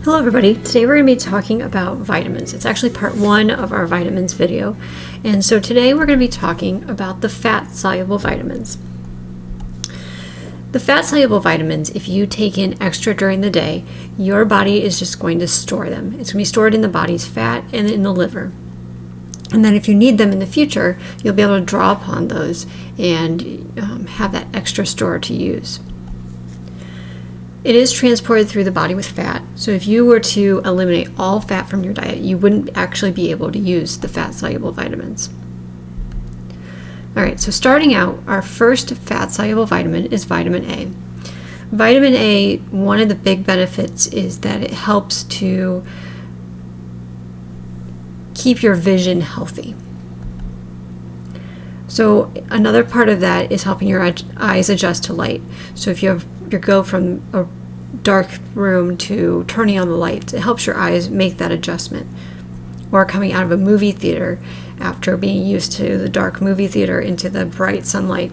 Hello everybody, today we're going to be talking about vitamins. It's actually part one of our vitamins video. And so today we're going to be talking about the fat-soluble vitamins. The fat-soluble vitamins, if you take in extra during the day, your body is just going to store them. It's going to be stored in the body's fat and in the liver. And then if you need them in the future, you'll be able to draw upon those and have that extra store to use. It is transported through the body with fat, so if you were to eliminate all fat from your diet, you wouldn't actually be able to use the fat-soluble vitamins. Alright, so starting out, our first fat-soluble vitamin is vitamin A. Vitamin A, one of the big benefits is that it helps to keep your vision healthy. So another part of that is helping your eyes adjust to light. So if you go from a dark room to turning on the lights, it helps your eyes make that adjustment. Or coming out of a movie theater after being used to the dark movie theater into the bright sunlight,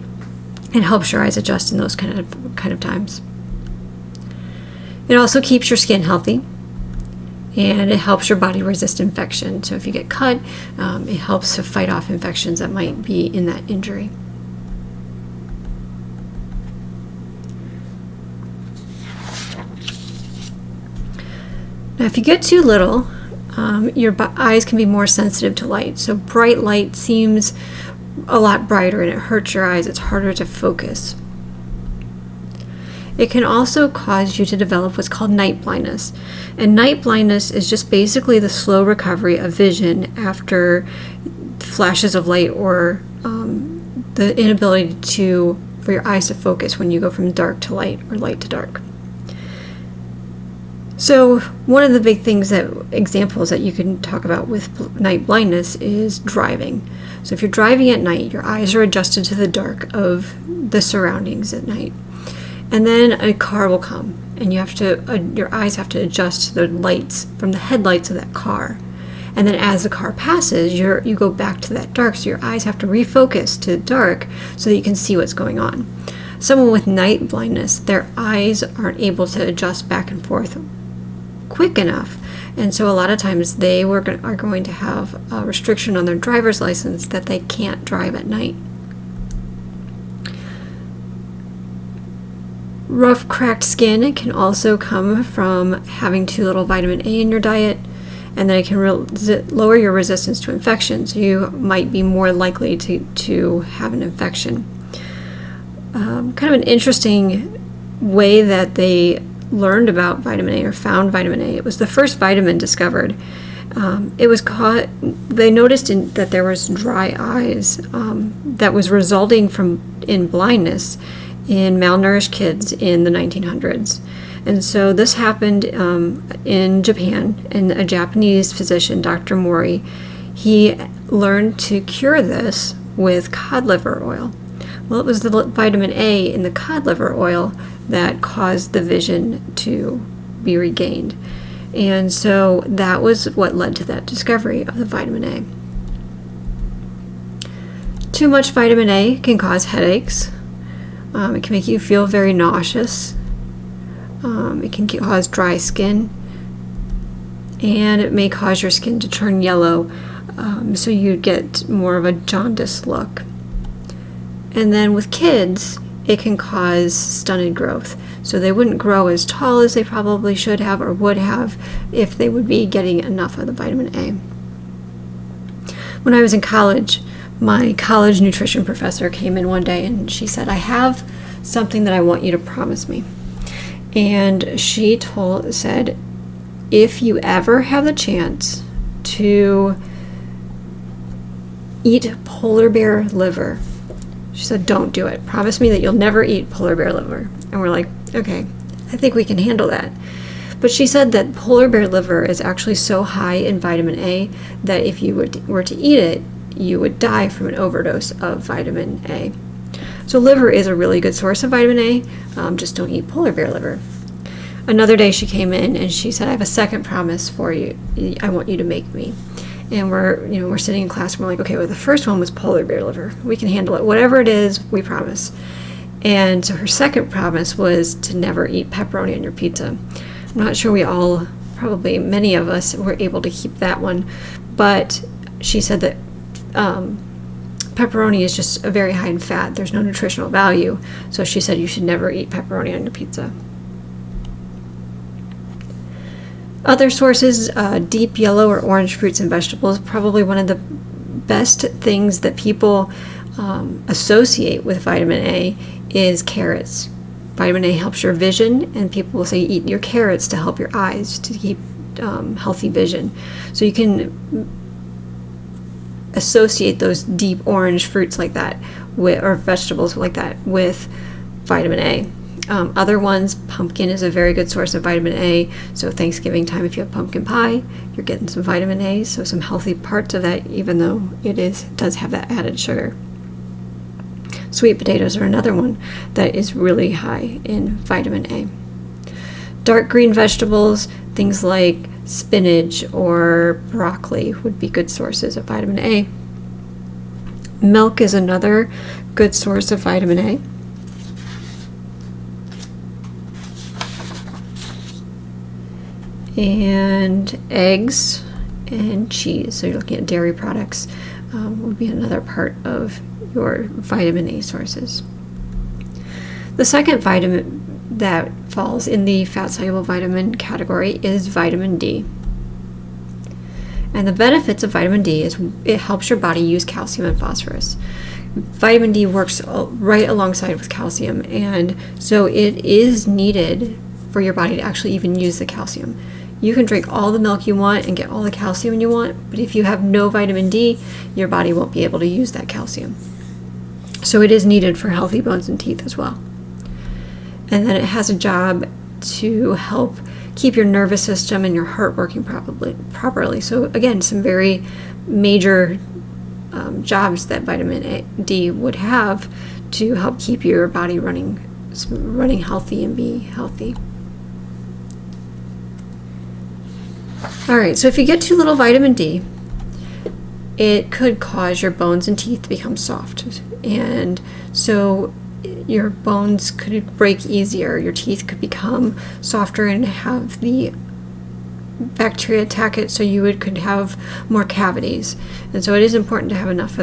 it helps your eyes adjust in those kind of times. It also keeps your skin healthy, and it helps your body resist infection. So if you get cut, it helps to fight off infections that might be in that injury. Now, if you get too little, your eyes can be more sensitive to light. So bright light seems a lot brighter and it hurts your eyes. It's harder to focus. It can also cause you to develop what's called night blindness. And night blindness is just basically the slow recovery of vision after flashes of light or the inability for your eyes to focus when you go from dark to light or light to dark. So one of the big examples that you can talk about with night blindness is driving. So if you're driving at night, your eyes are adjusted to the dark of the surroundings at night. And then a car will come and your eyes have to adjust to the lights from the headlights of that car. And then as the car passes, you go back to that dark, so your eyes have to refocus to dark so that you can see what's going on. Someone with night blindness, their eyes aren't able to adjust back and forth quick enough, and so a lot of times they are going to have a restriction on their driver's license that they can't drive at night. Rough, cracked skin can also come from having too little vitamin A in your diet, and then it can lower your resistance to infections. You might be more likely to have an infection. Kind of an interesting way that they learned about vitamin A or found vitamin A. It was the first vitamin discovered. They noticed that there was dry eyes that was resulting in blindness in malnourished kids in the 1900s. And so this happened in Japan, and a Japanese physician, Dr. Mori, he learned to cure this with cod liver oil. Well, it was the vitamin A in the cod liver oil that caused the vision to be regained. And so that was what led to that discovery of the vitamin A. Too much vitamin A can cause headaches. It can make you feel very nauseous. It can cause dry skin. And it may cause your skin to turn yellow, so you get more of a jaundiced look. And then with kids, it can cause stunted growth. So they wouldn't grow as tall as they probably should have or would have if they would be getting enough of the vitamin A. When I was in college, my college nutrition professor came in one day and she said, "I have something that I want you to promise me." And she said, "If you ever have the chance to eat polar bear liver," she said, "don't do it. Promise me that you'll never eat polar bear liver." And we're like, okay, I think we can handle that. But she said that polar bear liver is actually so high in vitamin A that if you were to eat it, you would die from an overdose of vitamin A. So liver is a really good source of vitamin A, just don't eat polar bear liver. Another day she came in and she said, "I have a second promise for you. I want you to make me." And we're sitting in class and we're like, okay, well, the first one was polar bear liver. We can handle it. Whatever it is, we promise. And so her second promise was to never eat pepperoni on your pizza. I'm not sure we all probably many of us were able to keep that one, but she said that pepperoni is just very high in fat. There's no nutritional value, so she said you should never eat pepperoni on your pizza. Other sources, deep yellow or orange fruits and vegetables. Probably one of the best things that people associate with vitamin A is carrots. Vitamin A helps your vision, and people will say eat your carrots to help your eyes, to keep healthy vision. So you can associate those deep orange fruits like that or vegetables like that with vitamin A. Other ones, pumpkin is a very good source of vitamin A. So Thanksgiving time, if you have pumpkin pie, you're getting some vitamin A, so some healthy parts of that, even though it does have that added sugar. Sweet potatoes are another one that is really high in vitamin A. Dark green vegetables, things like spinach or broccoli, would be good sources of vitamin A. Milk is another good source of vitamin A. And eggs and cheese, so you're looking at dairy products, would be another part of your vitamin A sources. The second vitamin that falls in the fat-soluble vitamin category is vitamin D. And the benefits of vitamin D is it helps your body use calcium and phosphorus. Vitamin D works right alongside with calcium, and so it is needed for your body to actually even use the calcium. You can drink all the milk you want and get all the calcium you want, but if you have no vitamin D, your body won't be able to use that calcium. So it is needed for healthy bones and teeth as well. And then it has a job to help keep your nervous system and your heart working properly. So again, some very major jobs that vitamin D would have to help keep your body running healthy and be healthy. All right, so if you get too little vitamin D, it could cause your bones and teeth to become soft. And so your bones could break easier, your teeth could become softer and have the bacteria attack it, so you could have more cavities. And so it is important to have enough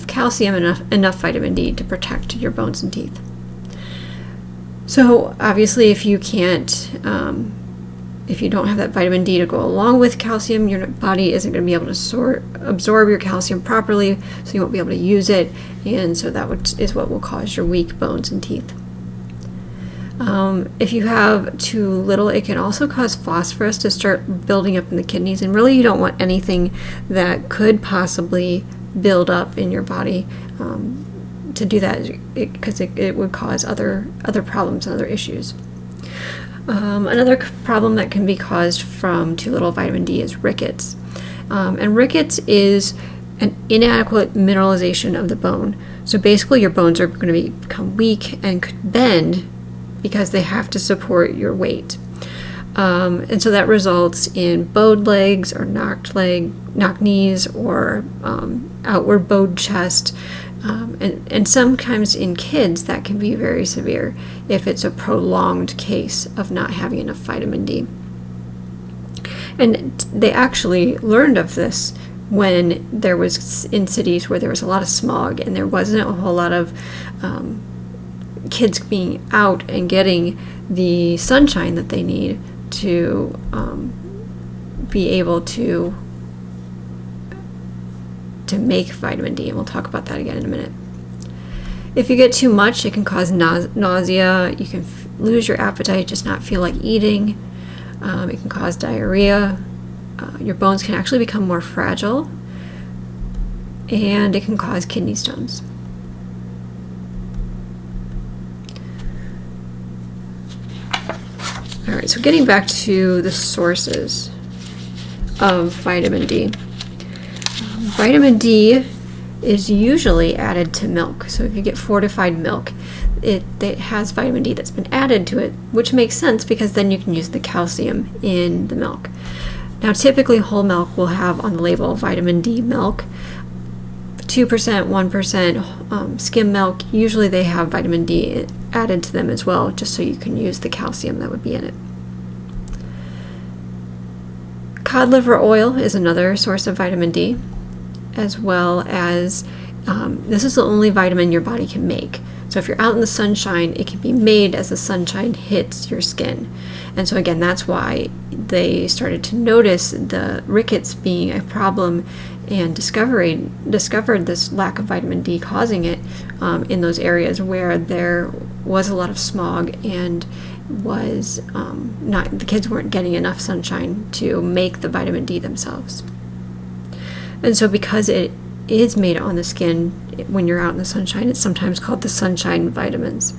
calcium and enough vitamin D to protect your bones and teeth. So obviously if you don't have that vitamin D to go along with calcium, your body isn't going to be able to absorb your calcium properly, so you won't be able to use it, and so that is what will cause your weak bones and teeth. If you have too little, it can also cause phosphorus to start building up in the kidneys, and really you don't want anything that could possibly build up in your body to do that, because it would cause other problems and other issues. Another problem that can be caused from too little vitamin D is rickets. And rickets is an inadequate mineralization of the bone. So basically your bones are going to become weak and could bend because they have to support your weight. And so that results in bowed legs or knocked knees or outward bowed chest. And sometimes in kids that can be very severe if it's a prolonged case of not having enough vitamin D. And they actually learned of this when there was in cities where there was a lot of smog and there wasn't a whole lot of kids being out and getting the sunshine that they need to be able to make vitamin D, and we'll talk about that again in a minute. If you get too much, it can cause nausea. You can lose your appetite, just not feel like eating. It can cause diarrhea. Your bones can actually become more fragile, and it can cause kidney stones. All right, so getting back to the sources of vitamin D. Vitamin D is usually added to milk. So if you get fortified milk, it has vitamin D that's been added to it, which makes sense because then you can use the calcium in the milk. Now typically whole milk will have on the label vitamin D milk. 2%, 1% skim milk, usually they have vitamin D added to them as well, just so you can use the calcium that would be in it. Cod liver oil is another source of vitamin D, as well as this is the only vitamin your body can make. So if you're out in the sunshine, it can be made as the sunshine hits your skin. And so again, that's why they started to notice the rickets being a problem and discovered this lack of vitamin D causing it in those areas where there was a lot of smog and was the kids weren't getting enough sunshine to make the vitamin D themselves. And so because it is made on the skin when you're out in the sunshine, it's sometimes called the sunshine vitamins.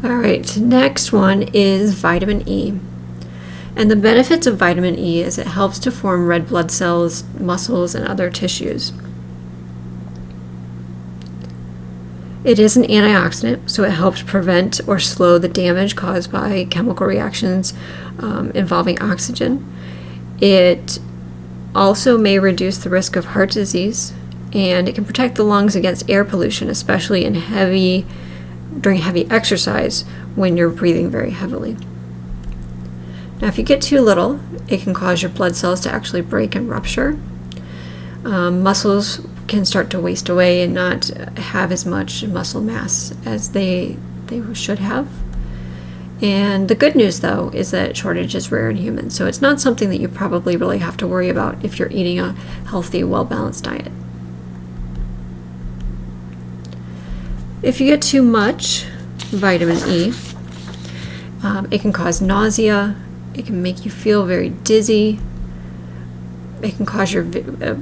All right, next one is vitamin E. And the benefits of vitamin E is it helps to form red blood cells, muscles, and other tissues. It is an antioxidant, so it helps prevent or slow the damage caused by chemical reactions involving oxygen. It also may reduce the risk of heart disease, and it can protect the lungs against air pollution, especially during heavy exercise when you're breathing very heavily. Now, if you get too little, it can cause your blood cells to actually break and rupture. Muscles can start to waste away and not have as much muscle mass as they should have. And the good news, though, is that shortage is rare in humans, so it's not something that you probably really have to worry about if you're eating a healthy, well-balanced diet. If you get too much vitamin E, it can cause nausea, it can make you feel very dizzy, it can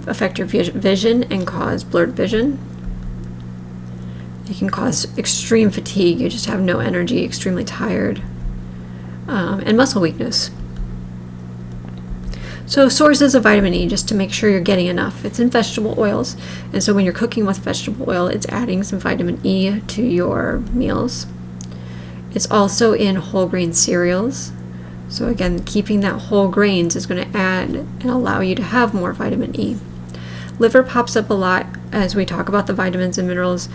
affect your vision and cause blurred vision. It can cause extreme fatigue. You just have no energy, extremely tired, and muscle weakness. So sources of vitamin E, just to make sure you're getting enough. It's in vegetable oils, and so when you're cooking with vegetable oil, it's adding some vitamin E to your meals. It's also in whole grain cereals. So again, keeping that whole grains is going to add and allow you to have more vitamin E. Liver pops up a lot as we talk about the vitamins and minerals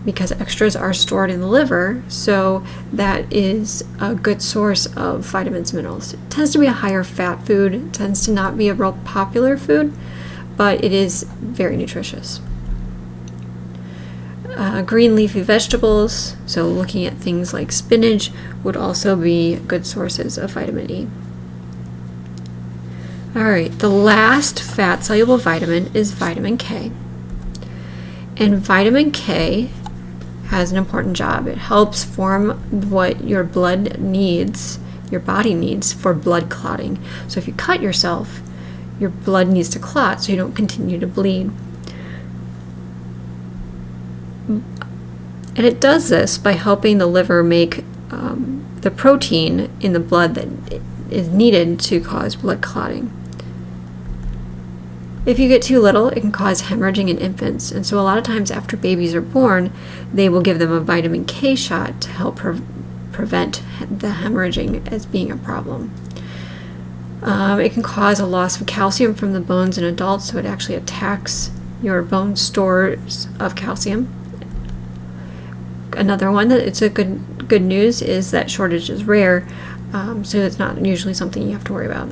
because extras are stored in the liver, so that is a good source of vitamins and minerals. It tends to be a higher fat food. It tends to not be a real popular food, but it is very nutritious. Green leafy vegetables, so looking at things like spinach, would also be good sources of vitamin E. All right, the last fat-soluble vitamin is vitamin K. And vitamin K has an important job. It helps form what your body needs for blood clotting. So if you cut yourself, your blood needs to clot so you don't continue to bleed. And it does this by helping the liver make the protein in the blood that is needed to cause blood clotting. If you get too little, it can cause hemorrhaging in infants. And so a lot of times after babies are born, they will give them a vitamin K shot to help prevent the hemorrhaging as being a problem. It can cause a loss of calcium from the bones in adults, so it actually attacks your bone stores of calcium. Another one that it's a good news is that shortage is rare, so it's not usually something you have to worry about.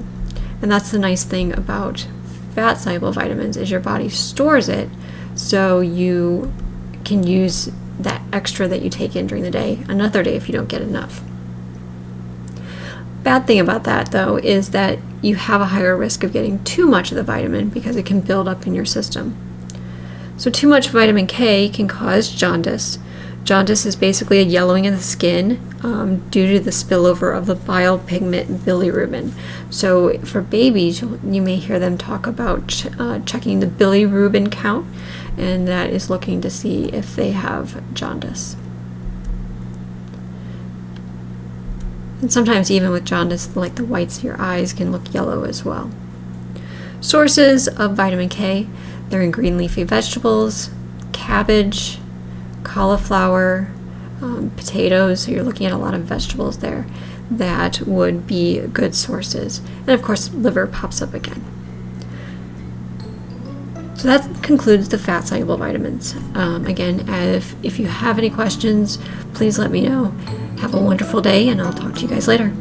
And that's the nice thing about fat-soluble vitamins is your body stores it, so you can use that extra that you take in during the day another day if you don't get enough. Bad thing about that, though, is that you have a higher risk of getting too much of the vitamin because it can build up in your system. So too much vitamin K can cause jaundice. Jaundice is basically a yellowing of the skin due to the spillover of the bile pigment bilirubin. So for babies, you may hear them talk about checking the bilirubin count, and that is looking to see if they have jaundice. And sometimes even with jaundice, like the whites of your eyes can look yellow as well. Sources of vitamin K, they're in green leafy vegetables, cabbage, cauliflower, potatoes, so you're looking at a lot of vegetables there that would be good sources. And of course, liver pops up again. So that concludes the fat soluble vitamins. Again, if you have any questions, please let me know. Have a wonderful day, and I'll talk to you guys later.